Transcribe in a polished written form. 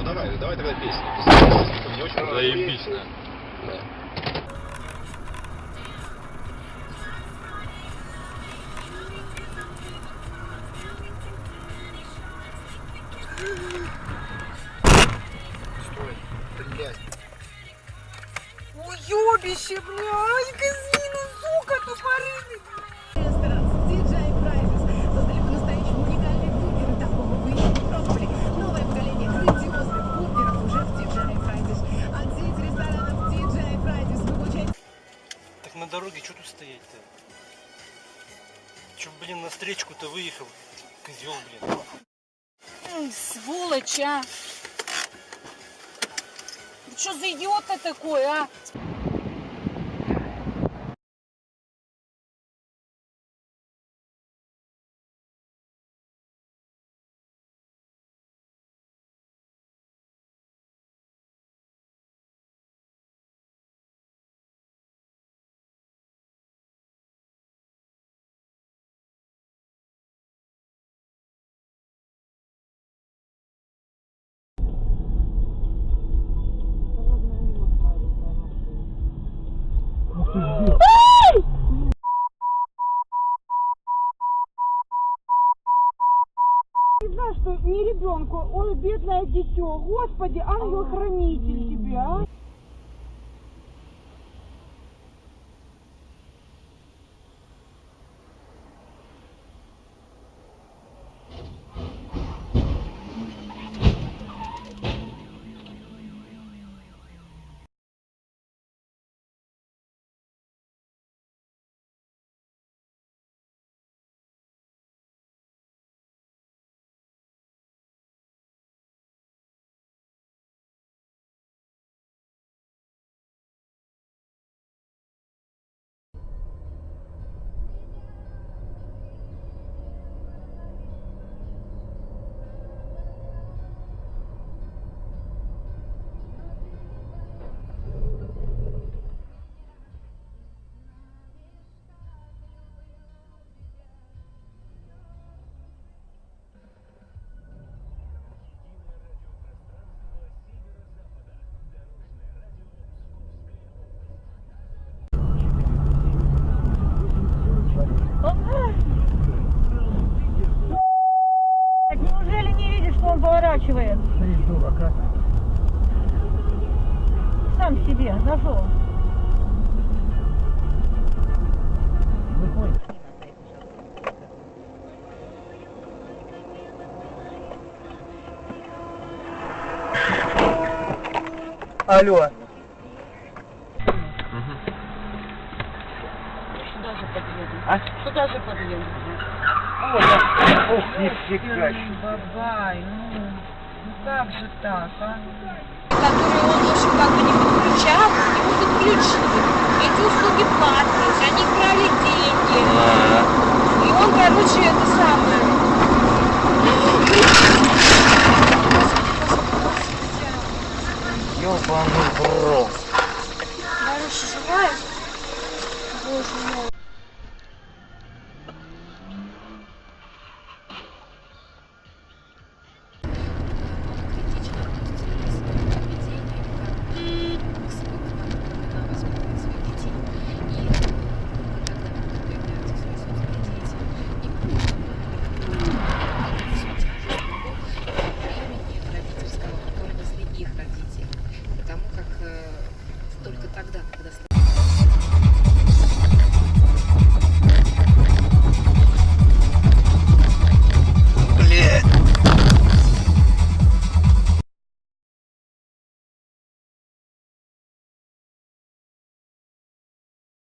Ну давай тогда песню. Мне очень Заебично. Да. Стой, стрелять. Уёбище, блядь, казино, сука, тупорылый. DJ Prizes создали по-настоящему уникальные бургеры. Такого вы еще не пробовали. Новое поколение грандиозных бургеров уже в DJ Prizes. От сети ресторанов DJ Prizes вы получаете... Так на дороге что тут стоять-то? Че, блин, на встречку-то выехал? Козел, блин. Сволочь, а! Что за идиот-то такой, а? Знаешь, что не ребенку, ой, бедное дитё, Господи, ангел-хранитель тебе, а? Неужели не видишь, что он поворачивает? Сам себе зашел. Алло. Сюда же подъеду. А? Сюда же подъеду. Ох, нифига. Бабай, ну как же так, а? Которые он, в общем, как бы не подключал, ему подключили. Эти услуги платные, они брали деньги. И он, короче, это самое. Ёбаный в рот.